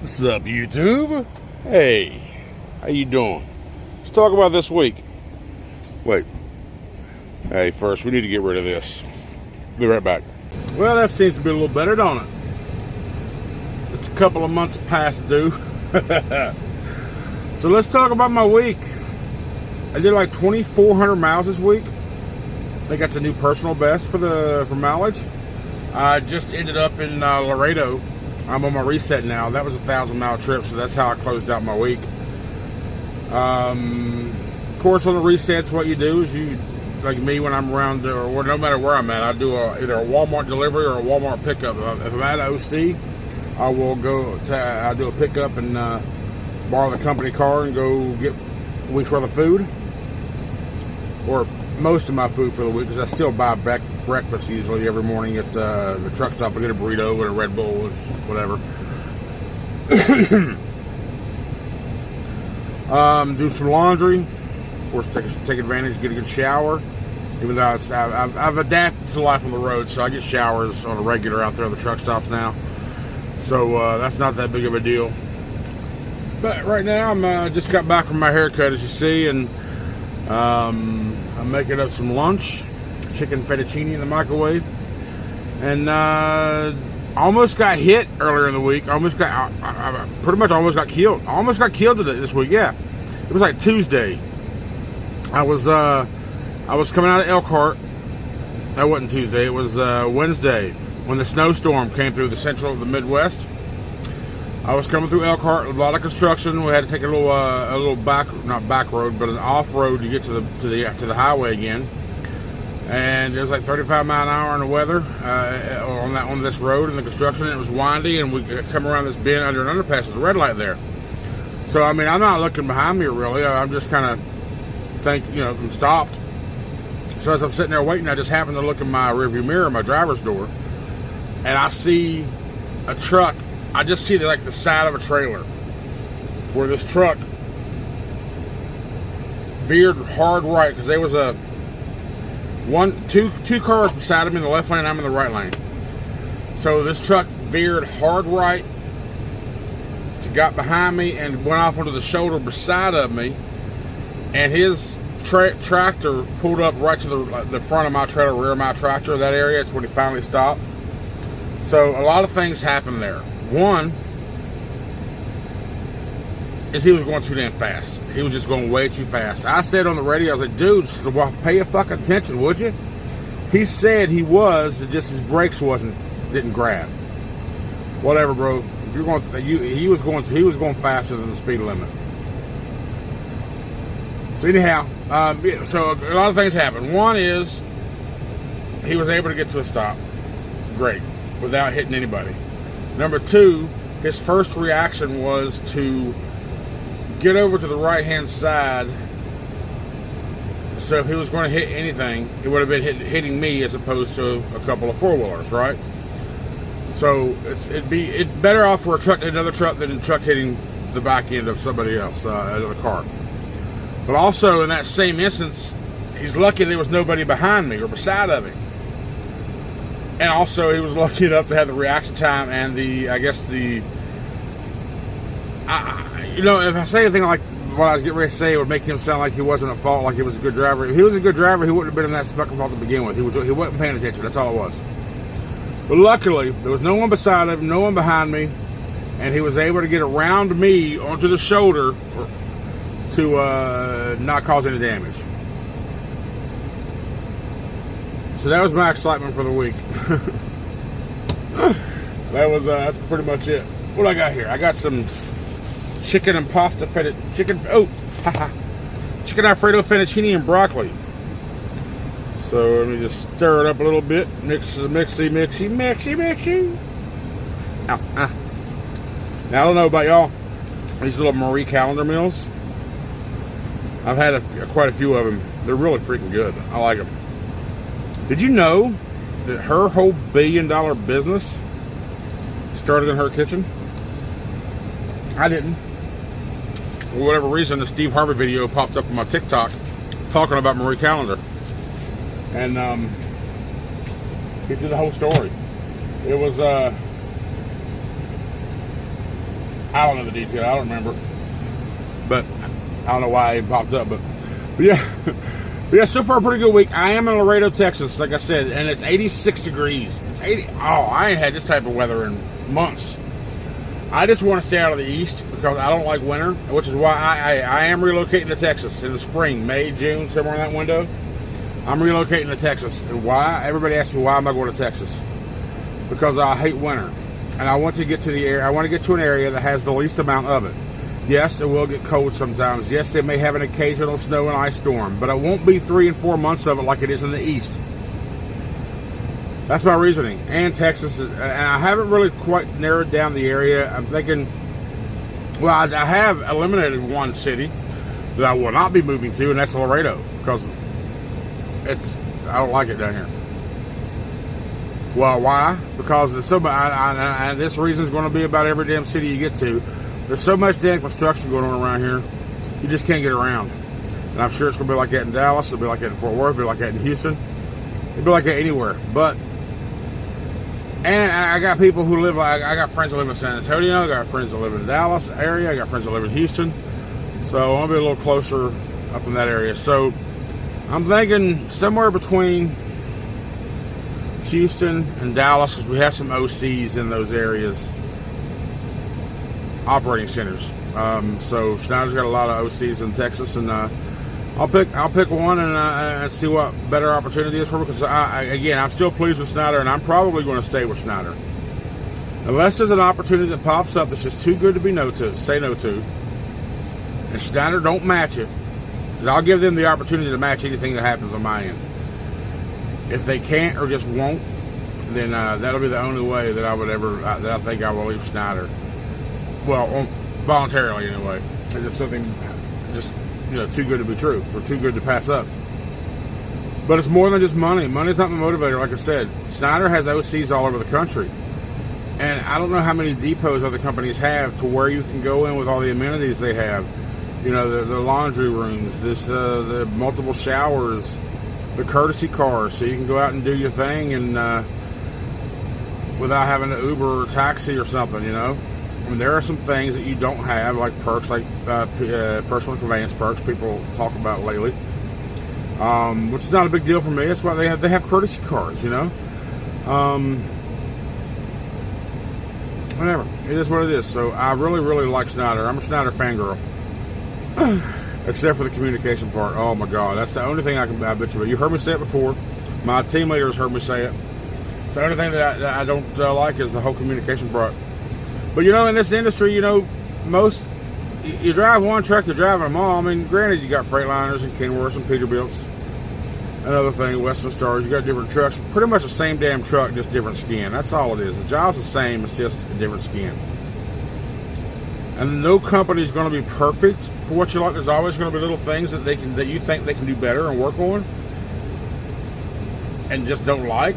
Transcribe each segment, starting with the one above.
What's up, YouTube? Hey, how you doing? Let's talk about this week. Wait. Hey, first we need to get rid of this. Be right back. Well, that seems to be a little better, don't it? It's a couple of months past due. So let's talk about my week. I did like 2,400 miles this week. I think that's a new personal best for mileage. I just ended up in Laredo. I'm on my reset now. That was a 1,000-mile trip, so that's how I closed out my week. Of course, on the resets, what you do is you, like me, when I'm around, or no matter where I'm at, I do either a Walmart delivery or a Walmart pickup. If I'm at OC, I will I do a pickup and borrow the company car and go get a week's worth of food, or most of my food for the week, because I still buy breakfast usually every morning at the truck stop. I get a burrito and a Red Bull, whatever. Do some laundry. Of course, take advantage, get a good shower. Even though I've adapted to life on the road, so I get showers on a regular out there at the truck stops now. So that's not that big of a deal. But right now, I'm just got back from my haircut, as you see, and I'm making up some lunch, chicken fettuccine in the microwave, and almost got hit earlier in the week. I pretty much almost got killed. I almost got killed this week. Yeah, it was like Tuesday. I was coming out of Elkhart. That wasn't Tuesday. It was Wednesday when the snowstorm came through the Midwest. I was coming through Elkhart, a lot of construction. We had to take a little not back road, but an off road to get to the highway again. And there's like 35 mile an hour in the weather on this road in the construction. It was windy, and we come around this bend under an underpass. There's a red light there. So I mean, I'm not looking behind me really. I'm just kind of I'm stopped. So as I'm sitting there waiting, I just happen to look in my rearview mirror, my driver's door, and I see a truck. I just see the side of a trailer where this truck veered hard right, because there was two cars beside him in the left lane, I'm in the right lane. So this truck veered hard right, got behind me and went off onto the shoulder beside of me, and his tractor pulled up right to the front of my trailer, rear of my tractor, that area. It's when he finally stopped. So a lot of things happened there. One is he was going too damn fast. He was just going way too fast. I said on the radio, I was like, dude, just pay your fucking attention, would you? He said he was, just his brakes didn't grab. Whatever, bro. If you're going, he was going faster than the speed limit. So anyhow, so a lot of things happened. One is he was able to get to a stop, great, without hitting anybody. Number two, his first reaction was to get over to the right-hand side. So if he was going to hit anything, it would have been hitting me as opposed to a couple of four-wheelers, right? So it'd better off for another truck than a truck hitting the back end of somebody else, another car. But also in that same instance, he's lucky there was nobody behind me or beside of him. And also, he was lucky enough to have the reaction time and if I say anything like what I was getting ready to say, it would make him sound like he wasn't at fault, like he was a good driver. If he was a good driver, he wouldn't have been in that fucking fault to begin with. He wasn't paying attention. That's all it was. But luckily, there was no one beside him, no one behind me, and he was able to get around me onto the shoulder to not cause any damage. So that was my excitement for the week. That's pretty much it. What I got here? I got some chicken and pasta chicken Alfredo fettuccine and broccoli. So let me just stir it up a little bit. Mixy. Ow, Now I don't know about y'all. These little Marie Calendar meals. I've had quite a few of them. They're really freaking good. I like them. Did you know that her whole $1 billion business started in her kitchen? I didn't. For whatever reason, the Steve Harvey video popped up on my TikTok talking about Marie Calendar. And he did the whole story. It was I don't know the detail. I don't remember. But I don't know why it popped up. But yeah. But yeah, so far a pretty good week. I am in Laredo, Texas, like I said, and it's 86 degrees. It's 80. Oh, I ain't had this type of weather in months. I just want to stay out of the east because I don't like winter, which is why I am relocating to Texas in the spring, May, June, somewhere in that window. I'm relocating to Texas. And why? Everybody asks me why am I going to Texas? Because I hate winter. And I want to get to the area. I want to get to an area that has the least amount of it. Yes, it will get cold sometimes. Yes, they may have an occasional snow and ice storm, but it won't be 3 and 4 months of it like it is in the east. That's my reasoning. And Texas, and I haven't really quite narrowed down the area. I'm thinking, well, I have eliminated one city that I will not be moving to, and that's Laredo, because I don't like it down here. Well, why? Because there's so much, and this reason is going to be about every damn city you get to. There's so much damn construction going on around here, you just can't get around. And I'm sure it's going to be like that in Dallas, it'll be like that in Fort Worth, it'll be like that in Houston, it'll be like that anywhere. But, and I got people who live, I got friends that live in San Antonio, I got friends that live in the Dallas area, I got friends that live in Houston. So I'll be a little closer up in that area. So I'm thinking somewhere between Houston and Dallas, because we have some OCs in those areas. Operating centers. So Schneider's got a lot of OCs in Texas, and I'll pick one and see what better opportunity is for me. Because again, I'm still pleased with Schneider, and I'm probably going to stay with Schneider unless there's an opportunity that pops up that's just too good to be say no to. And Schneider don't match it, because I'll give them the opportunity to match anything that happens on my end. If they can't or just won't, then that'll be the only way that I would ever that I think I will leave Schneider. Well, voluntarily anyway. Is it something just too good to be true or too good to pass up? But it's more than just money. Money's not the motivator. Like I said, Schneider has OCs all over the country, and I don't know how many depots other companies have to where you can go in with all the amenities they have. The laundry rooms, the multiple showers, the courtesy cars, so you can go out and do your thing and without having to Uber or taxi or something. I mean, there are some things that you don't have, like perks, like personal conveyance perks people talk about lately, which is not a big deal for me. That's why they have courtesy cars, Whatever, it is what it is. So I really, really like Schneider. I'm a Schneider fangirl, except for the communication part. Oh my God, that's the only thing I bet you. You heard me say it before. My team leaders heard me say it. It's the only thing that I don't like is the whole communication part. But in this industry, most you drive one truck, you're driving them all. I mean, granted, you got Freightliners and Kenworths and Peterbilts. Another thing, Western Stars, you got different trucks. Pretty much the same damn truck, just different skin. That's all it is. The job's the same, it's just a different skin. And no company's going to be perfect for what you like. There's always going to be little things that you think they can do better and work on, and just don't like.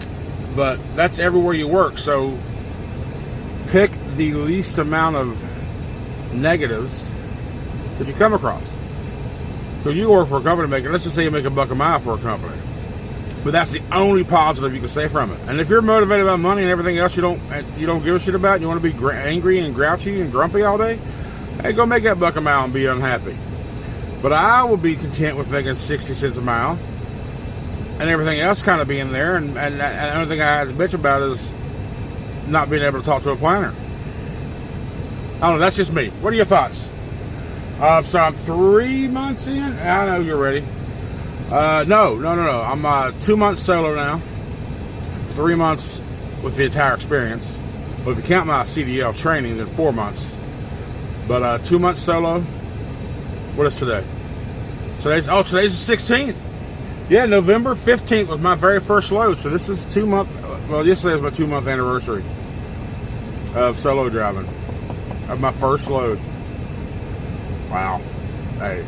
But that's everywhere you work. So pick the least amount of negatives that you come across. So you work for a company let's just say you make $1 a mile for a company, but that's the only positive you can say from it. And if you're motivated by money and everything else you don't give a shit about, and you want to be angry and grouchy and grumpy all day, hey, go make that $1 a mile and be unhappy. But I will be content with making 60 cents a mile and everything else kind of being there, and the only thing I have to bitch about is not being able to talk to a planner. I don't know, that's just me. What are your thoughts? So I'm 3 months in. I know you're ready. No. I'm 2 months solo now. 3 months with the entire experience. Well, if you count my CDL training, then 4 months. But 2 months solo. What is today? Today's the 16th. Yeah, November 15th was my very first load. So this is 2 month. Well, yesterday was my 2 month anniversary of solo driving. Of my first load. Wow. Hey,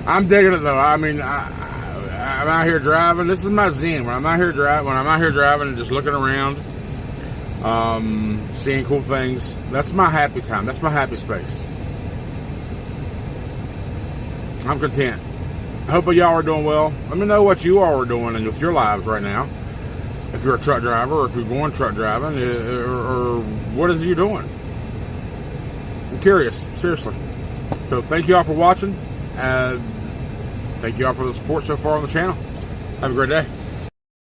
I'm digging it though. I mean, I'm out here driving. This is my zen. When I'm out here driving and just looking around, seeing cool things, that's my happy time. That's my happy space. I'm content. I hope y'all are doing well. Let me know what you all are doing with your lives right now. If you're a truck driver, or if you're going truck driving, or what is you doing? curious, seriously. So thank you all for watching, and thank you all for the support so far on the channel. Have a great day.